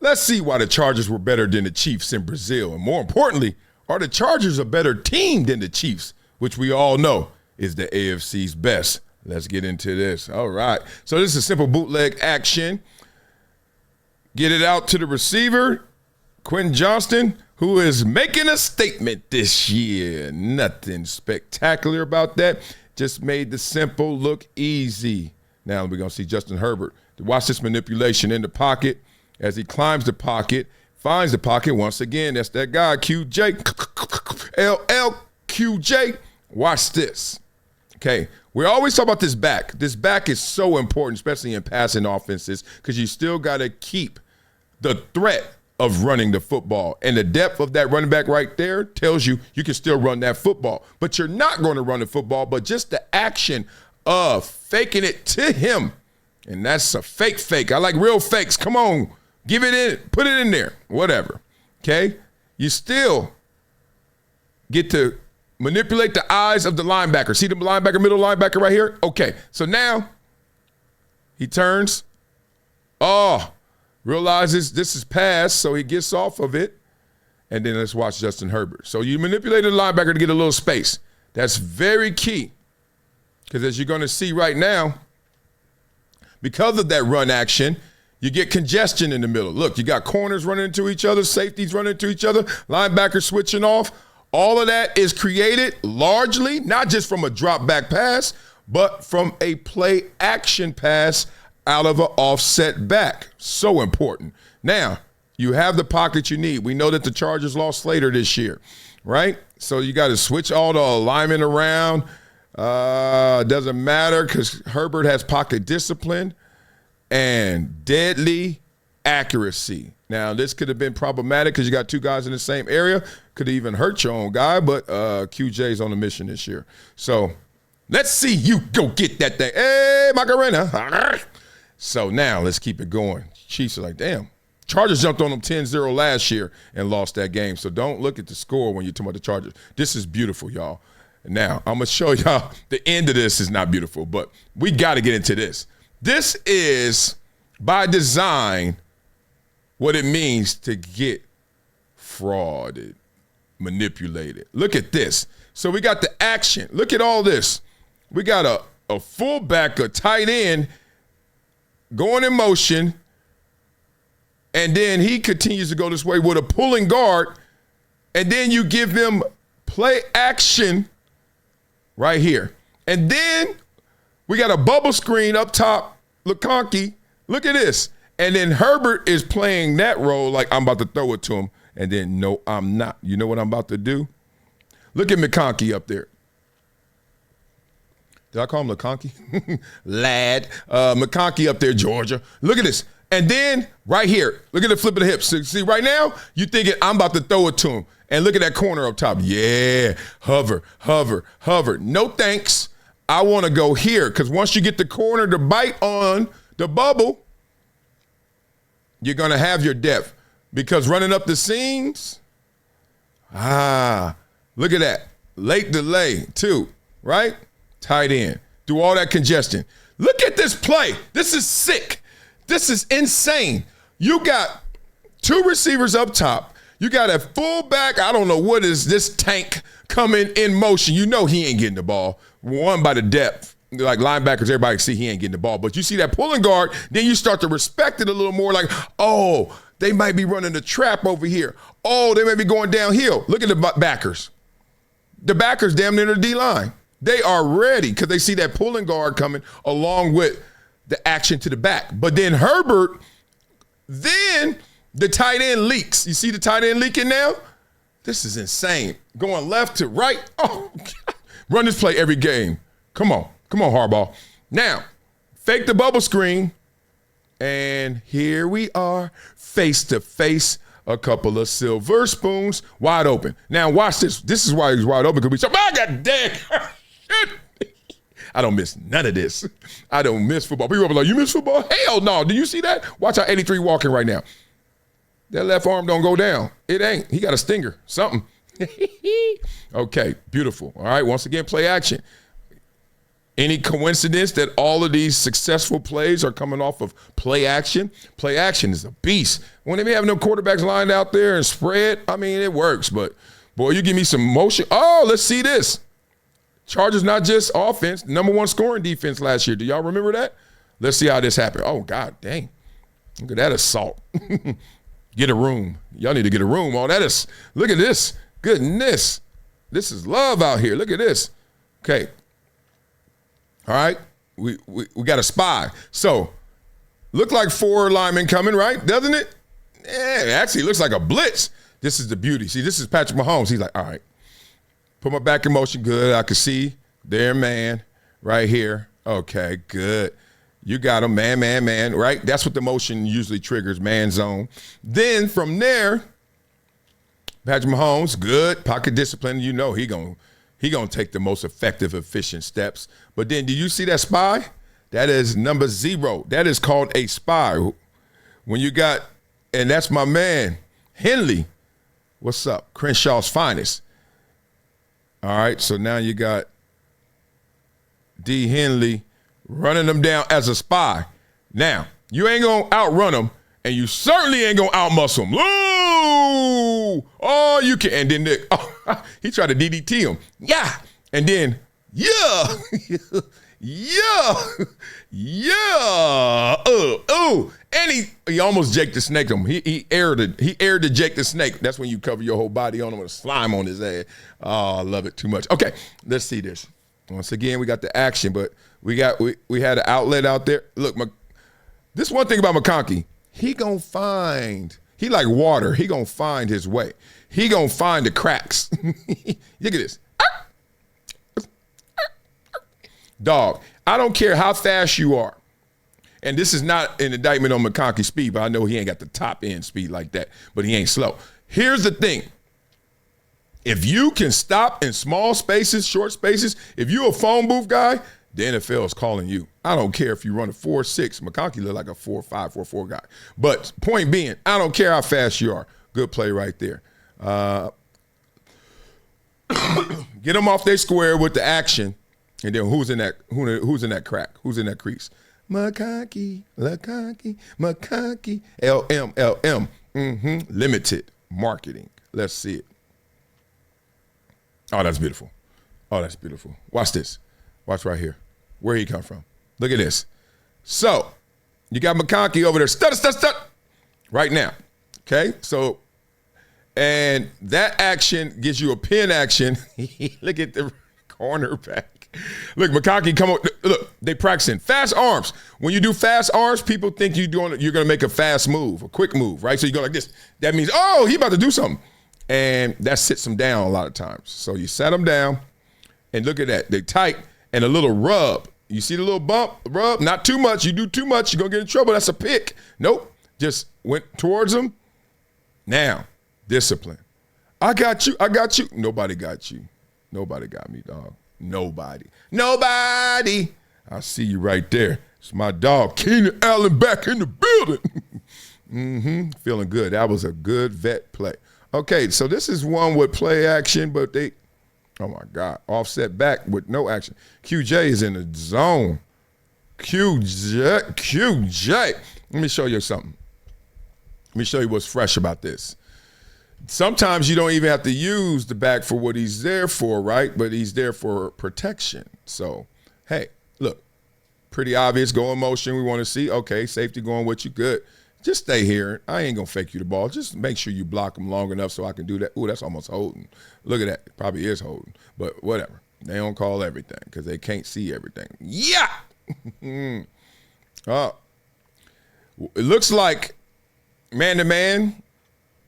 Let's see why the Chargers were better than the Chiefs in Brazil. And more importantly, are the Chargers a better team than the Chiefs, which we all know is the AFC's best. Let's get into this. All right. So this is simple bootleg action. Get it out to the receiver, Quentin Johnston, who is making a statement this year. Nothing spectacular about that. Just made the simple look easy. Now we're going to see Justin Herbert. Watch this manipulation in the pocket as he climbs the pocket, finds the pocket. Once again, that's that guy, QJ. LLQJ. Watch this. Okay. We always talk about this back. This back is so important, especially in passing offenses, because you still got to keep the threat of running the football. And the depth of that running back right there tells you you can still run that football. But you're not going to run the football, but just the action of faking it to him. And that's a fake. I like real fakes. Come on. Give it in. Put it in there. Whatever. Okay? You still get to manipulate the eyes of the linebacker. See the linebacker, middle linebacker right here? Okay. So now he turns. Realizes this is pass, so he gets off of it. And then let's watch Justin Herbert. So you manipulated the linebacker to get a little space. That's very key. Because as you're going to see right now, because of that run action, you get congestion in the middle. Look, you got corners running into each other, safeties running into each other, linebackers switching off. All of that is created largely, not just from a drop back pass, but from a play action pass out of an offset back. So important. Now, you have the pocket you need. We know that the Chargers lost Slater this year, right? So you got to switch all the alignment around. Doesn't matter because Herbert has pocket discipline and deadly accuracy. Now, this could have been problematic because you got two guys in the same area. Could have even hurt your own guy, but QJ's on a mission this year. So let's see you go get that thing. Hey, Macarena. So now let's keep it going. Chiefs are like, damn. Chargers jumped on them 10-0 last year and lost that game. So don't look at the score when you're talking about the Chargers. This is beautiful, y'all. Now, I'm going to show y'all the end of this is not beautiful, but we got to get into this. This is, by design, what it means to get frauded, manipulated. Look at this. So we got the action. Look at all this. We got a fullback, a tight end, going in motion, and then he continues to go this way with a pulling guard, and then you give him play action right here. And then we got a bubble screen up top, LeConkey. Look at this. And then Herbert is playing that role like I'm about to throw it to him, and then no, I'm not. You know what I'm about to do? Look at McConkey up there. Did I call him LeConkey? Lad. McConkey up there, Georgia. Look at this. And then right here, look at the flip of the hips. See, right now, you thinking I'm about to throw it to him. And look at that corner up top. Yeah, hover. No thanks. I want to go here because once you get the corner to bite on the bubble, you're going to have your depth. Because running up the seams, look at that. Late delay, too, right? Tight end. Do all that congestion. Look at this play. This is sick. This is insane. You got two receivers up top. You got a fullback. I don't know what is this tank coming in motion. You know he ain't getting the ball. One, by the depth. Like linebackers, everybody see he ain't getting the ball. But you see that pulling guard, then you start to respect it a little more like, oh, they might be running the trap over here. Oh, they may be going downhill. Look at the backers. The backers damn near the D-line. They are ready because they see that pulling guard coming along with the action to the back. But then Herbert, then the tight end leaks. You see the tight end leaking now? This is insane. Going left to right. Oh, God. Run this play every game. Come on, Harbaugh. Now, fake the bubble screen. And here we are, face to face. A couple of silver spoons, wide open. Now watch this. This is why he's wide open, because we say, I got dead. I don't miss none of this. I don't miss football. People are like, you miss football? Hell no. Do you see that? Watch how 83 walking right now. That left arm don't go down. It ain't. He got a stinger. Something. Okay, beautiful. All right, once again, play action. Any coincidence that all of these successful plays are coming off of play action? Play action is a beast. When they be having no quarterbacks lined out there and spread, I mean, it works. But, boy, you give me some motion. Oh, let's see this. Chargers not just offense, #1 scoring defense last year. Do y'all remember that? Let's see how this happened. Oh, God dang. Look at that assault. Get a room. Y'all need to get a room. Oh, that is, look at this. Goodness. This is love out here. Look at this. Okay. All right, we got a spy. So, look like 4 linemen coming, right? Doesn't it? Yeah, it actually looks like a blitz. This is the beauty. See, this is Patrick Mahomes. He's like, all right, put my back in motion. Good. I can see their man right here. Okay, good. You got him, man, right? That's what the motion usually triggers, man zone. Then from there, Patrick Mahomes, good. Pocket discipline. You know he gonna take the most effective, efficient steps. But then, do you see that spy? That is number 0. That is called a spy. When you got, and that's my man, Henley. What's up? Crenshaw's finest. All right, so now you got D. Henley running them down as a spy. Now, you ain't going to outrun them, and you certainly ain't going to outmuscle them. Ooh! Oh, you can. And then he tried to DDT him. Yeah. And then, yeah. And he almost Jake the Snake him. He aired the Jake the Snake. That's when you cover your whole body on him with slime on his head. Oh, I love it too much. Okay, let's see this. Once again, we got the action, but we had an outlet out there. Look, this one thing about McConkey, he like water. He gonna find his way. He gonna find the cracks. Look at this. Dog, I don't care how fast you are. And this is not an indictment on McConkey's speed, but I know he ain't got the top end speed like that, but he ain't slow. Here's the thing. If you can stop in small spaces, short spaces, if you're a phone booth guy, the NFL is calling you. I don't care if you run a 4.6. McConkey look like a 4.5, 4.4 guy. But point being, I don't care how fast you are. Good play right there. Get them off their square with the action. And then who's in that crack? Who's in that crease? McConkey, LM. Limited marketing. Let's see it. Oh, that's beautiful. Watch this. Watch right here. Where he come from. Look at this. So, you got McConkey over there. Stut. Right now. Okay? So, and that action gives you a pin action. Look at the cornerback. Look, McConkey come on. Look, they practicing fast arms. When you do fast arms, people think you're going to make a fast move, a quick move, right? So you go like this. That means, oh, he about to do something. And that sits them down a lot of times. So you sat them down, and look at that. They tight, and a little rub. You see the little bump, rub? Not too much. You do too much, you're going to get in trouble. That's a pick. Nope. Just went towards them. Now, discipline. I got you. Nobody got you. Nobody got me, dog. Nobody. I see you right there. It's my dog, Keenan Allen, back in the building. Feeling good. That was a good vet play. Okay, so this is one with play action, but they, oh my God, offset back with no action. QJ is in the zone. QJ. Let me show you something. Let me show you what's fresh about this. Sometimes you don't even have to use the back for what he's there for, right? But he's there for protection. So, hey, look, pretty obvious, go in motion. We want to see, okay, safety going with you, good. Just stay here. I ain't going to fake you the ball. Just make sure you block him long enough so I can do that. Ooh, that's almost holding. Look at that. It probably is holding. But whatever. They don't call everything because they can't see everything. Yeah! It looks like man-to-man,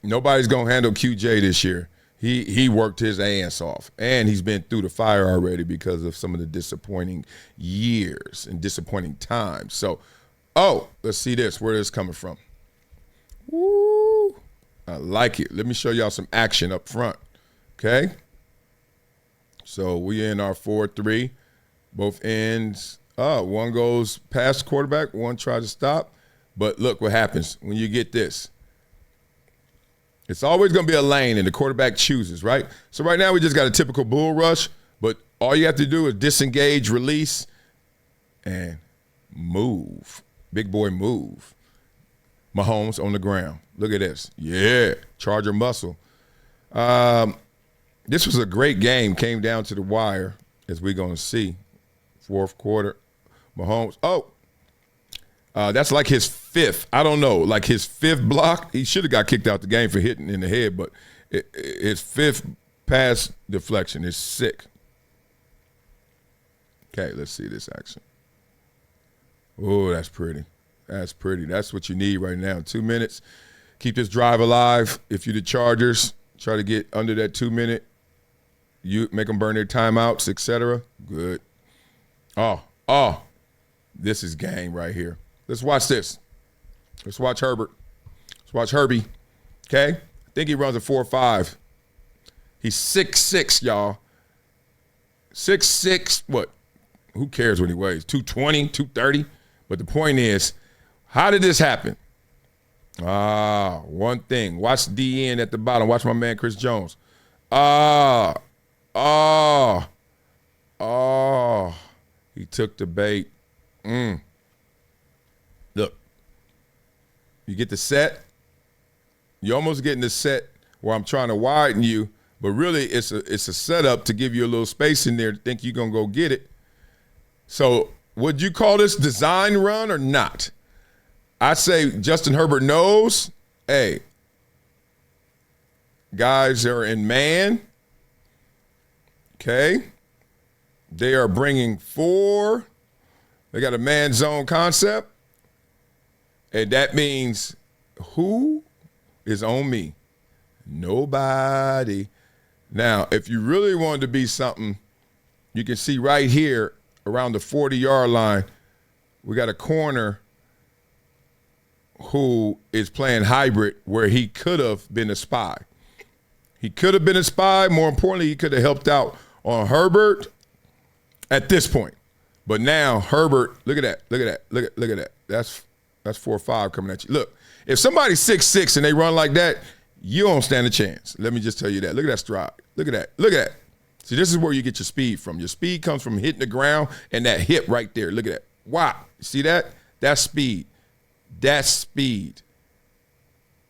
nobody's going to handle QJ this year. He worked his ass off, and he's been through the fire already because of some of the disappointing years and disappointing times. So, let's see this. Where is this coming from? Woo! I like it. Let me show y'all some action up front, okay? So we in our 4-3. Both ends. One goes past the quarterback. One tries to stop. But look what happens when you get this. It's always going to be a lane, and the quarterback chooses, right? So right now we just got a typical bull rush, but all you have to do is disengage, release, and move. Big boy move. Mahomes on the ground. Look at this. Yeah, Charger muscle. This was a great game. Came down to the wire, as we're going to see. Fourth quarter. Mahomes. Oh, that's like his fifth. I don't know. Like his fifth block. He should have got kicked out the game for hitting in the head, but his fifth pass deflection is sick. Okay, let's see this action. Oh, that's pretty. That's pretty. That's what you need right now. 2 minutes. Keep this drive alive. If you're the Chargers, try to get under that 2 minute. You make them burn their timeouts, etc. Good. Oh, this is game right here. Let's watch this. Let's watch Herbert. Let's watch Herbie. Okay? I think he runs a 4.5. He's 6'6", y'all. 6'6", what? Who cares what he weighs? 220, 230? But the point is, how did this happen? One thing. Watch DN at the bottom. Watch my man Chris Jones. He took the bait. Look. You get the set. You're almost getting the set where I'm trying to widen you, but really it's a setup to give you a little space in there to think you're going to go get it. So would you call this design run or not? I say Justin Herbert knows, hey, guys are in man. Okay. They are bringing 4. They got a man zone concept. And that means who is on me? Nobody. Now, if you really wanted to be something, you can see right here around the 40-yard line, we got a corner who is playing hybrid where he could have been a spy. He could have been a spy. More importantly, he could have helped out on Herbert at this point. But now Herbert, look at that. Look at that. Look at that. That's 4.5 coming at you. Look, if somebody's 6'6" and they run like that, you don't stand a chance. Let me just tell you that. Look at that stride. Look at that. Look at that. See, this is where you get your speed from. Your speed comes from hitting the ground and that hip right there. Look at that. Wow. See that? That's speed. That's speed.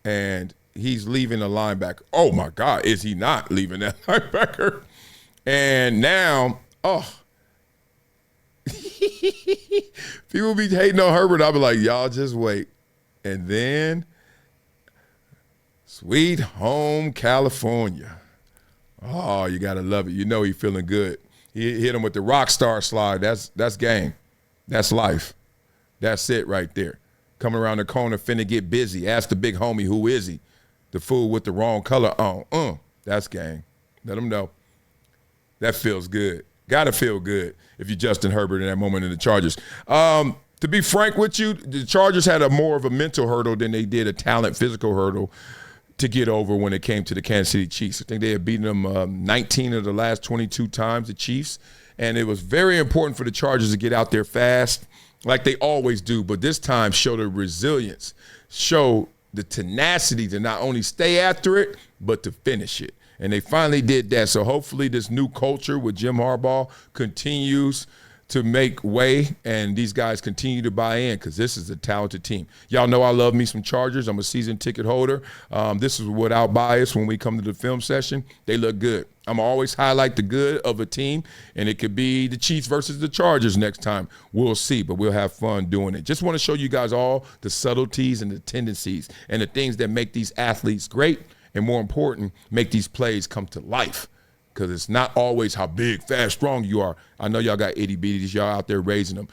And he's leaving the linebacker. Oh, my God. Is he not leaving that linebacker? And now, people be hating on Herbert. I'll be like, y'all just wait. And then, sweet home California. Oh, you got to love it. You know he's feeling good. He hit him with the rock star slide. That's game. That's life. That's it right there. Coming around the corner, finna get busy. Ask the big homie, who is he? The fool with the wrong color on. That's game. Let him know. That feels good. Got to feel good if you're Justin Herbert in that moment in the Chargers. To be frank with you, the Chargers had more of a mental hurdle than they did a talent physical hurdle to get over when it came to the Kansas City Chiefs. I think they had beaten them 19 of the last 22 times, the Chiefs. And it was very important for the Chargers to get out there fast, like they always do, but this time show the resilience, show the tenacity to not only stay after it, but to finish it. And they finally did that. So hopefully this new culture with Jim Harbaugh continues to make way, and these guys continue to buy in because this is a talented team. Y'all know I love me some Chargers. I'm a season ticket holder. This is without bias when we come to the film session. They look good. I'm always highlight the good of a team, and it could be the Chiefs versus the Chargers next time. We'll see, but we'll have fun doing it. Just want to show you guys all the subtleties and the tendencies and the things that make these athletes great, and more important, make these plays come to life. Because it's not always how big, fast, strong you are. I know y'all got itty-bitties. Y'all out there raising them.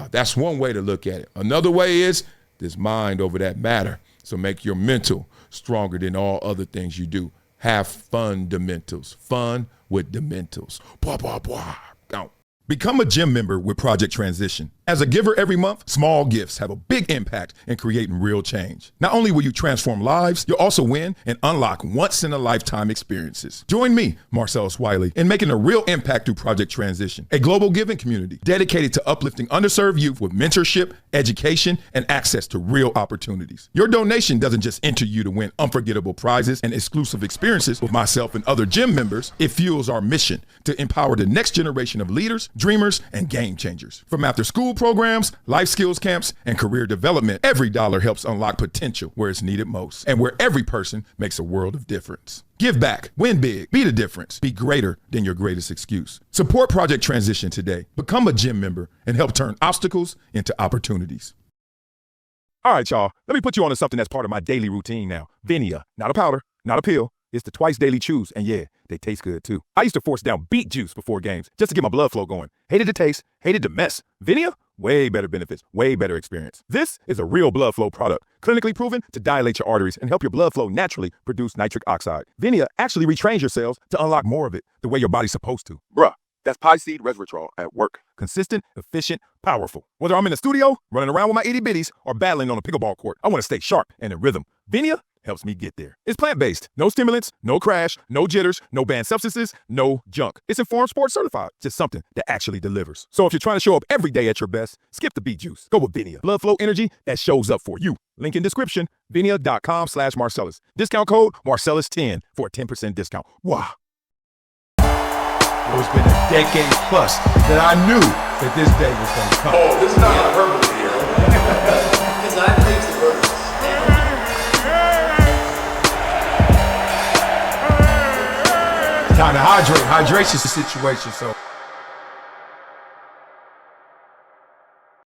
That's one way to look at it. Another way is this mind over that matter. So make your mental stronger than all other things you do. Have fundamentals. Fun with the mentals. Blah, blah, blah. Go. Become a gym member with Project Transition. As a giver every month, small gifts have a big impact in creating real change. Not only will you transform lives, you'll also win and unlock once-in-a-lifetime experiences. Join me, Marcellus Wiley, in making a real impact through Project Transition, a global giving community dedicated to uplifting underserved youth with mentorship, education, and access to real opportunities. Your donation doesn't just enter you to win unforgettable prizes and exclusive experiences with myself and other gym members. It fuels our mission to empower the next generation of leaders, dreamers, and game changers. From after-school school programs, life skills camps, and career development, every dollar helps unlock potential where it's needed most and where every person makes a world of difference. Give back, win big, be the difference, be greater than your greatest excuse. Support Project Transition today. Become a gym member and help turn obstacles into opportunities. All right, y'all, let me put you on to something that's part of my daily routine now. Vinia, not a powder, not a pill. It's the twice daily chews, and yeah, they taste good too. I used to force down beet juice before games just to get my blood flow going. Hated the taste, hated the mess. Vinia, way better benefits, way better experience. This is a real blood flow product, clinically proven to dilate your arteries and help your blood flow naturally produce nitric oxide. Vinia actually retrains your cells to unlock more of it the way your body's supposed to. Bruh, that's pie seed resveratrol at work. Consistent, efficient, powerful. Whether I'm in the studio, running around with my itty bitties, or battling on a pickleball court, I want to stay sharp and in rhythm. Vinia helps me get there. It's plant-based. No stimulants, no crash, no jitters, no banned substances, no junk. It's Informed Sports certified. Just something that actually delivers. So if you're trying to show up every day at your best, skip the beet juice. Go with Vinia. Blood flow energy that shows up for you. Link in description, vinia.com/Marcellus. Discount code Marcellus10 for a 10% discount. Wow. It's been a decade plus that I knew that this day was going to come. Oh, this is not a Herbert here. Because I think the Herbert. Time to hydrate. Hydration's the situation, so.